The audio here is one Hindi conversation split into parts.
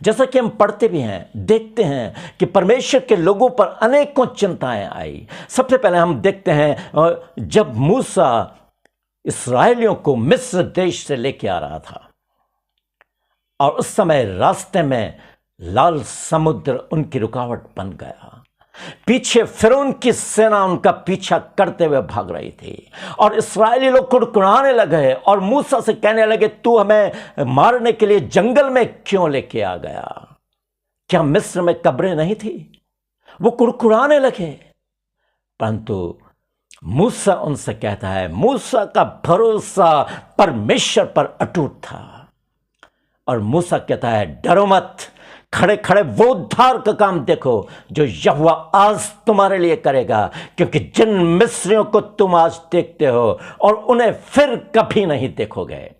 जैसा कि हम पढ़ते भी हैं, देखते हैं कि परमेश्वर के लोगों पर अनेकों चिंताएं आई। सबसे पहले हम देखते हैं जब मूसा इस्राएलियों को मिस्र देश से लेके आ रहा था और उस समय रास्ते में लाल समुद्र उनकी रुकावट बन गया। पीछे फिरौन की सेना उनका पीछा करते हुए भाग रही थी और इस्राएली लोग कुड़कुड़ाने लगे और मूसा से कहने लगे, तू हमें मारने के लिए जंगल में क्यों लेके आ गया? क्या मिस्र में कब्रें नहीं थी? वो कुड़कुड़ाने लगे। परंतु मूसा उनसे कहता है, मूसा का भरोसा परमेश्वर पर अटूट था और मूसा कहता है, डरो मत, खड़े खड़े वो उद्धार का काम देखो जो यहोवा आज तुम्हारे लिए करेगा, क्योंकि जिन मिस्रियों को तुम आज देखते हो और उन्हें फिर कभी नहीं देखोगे।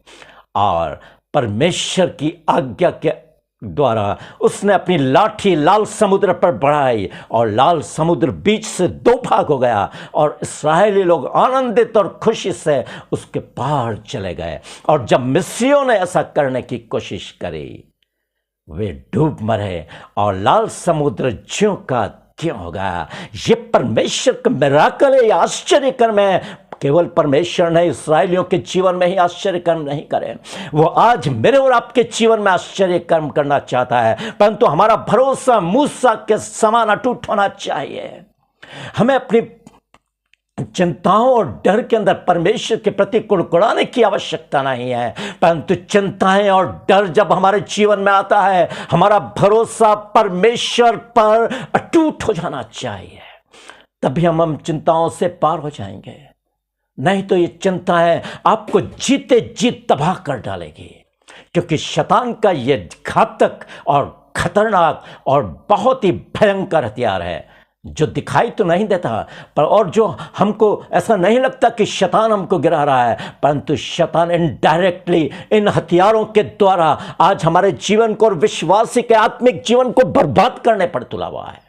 और परमेश्वर की आज्ञा के द्वारा उसने अपनी लाठी लाल समुद्र पर बढ़ाई और लाल समुद्र बीच से दो भाग हो गया और इस्राएली लोग आनंदित और खुशी से उसके पार चले गए। और जब मिस्रियों ने ऐसा करने की कोशिश करी, वे डूब मरे और लाल समुद्र ज्यों का त्यों हो गया। ये परमेश्वर का मिराकल है, आश्चर्य कर्म है। केवल परमेश्वर ने इस्राएलियों के जीवन में ही आश्चर्य कर्म नहीं करे, वो आज मेरे और आपके जीवन में आश्चर्य कर्म करना चाहता है। परंतु हमारा भरोसा मूसा के समान अटूट होना चाहिए। हमें अपनी चिंताओं और डर के अंदर परमेश्वर के प्रति कुड़कुड़ाने की आवश्यकता नहीं है, परंतु चिंताएं और डर जब हमारे जीवन में आता है, हमारा भरोसा परमेश्वर पर अटूट हो जाना चाहिए। तभी हम चिंताओं से पार हो जाएंगे। नहीं तो ये चिंताएं आपको जीते जी तबाह कर डालेगी, क्योंकि शैतान का ये घातक और खतरनाक और बहुत ही भयंकर हथियार है, जो दिखाई तो नहीं देता पर और जो हमको ऐसा नहीं लगता कि शैतान हमको गिरा रहा है, परंतु शैतान इनडायरेक्टली इन हथियारों के द्वारा आज हमारे जीवन को और विश्वासी के आत्मिक जीवन को बर्बाद करने पर तुला हुआ है।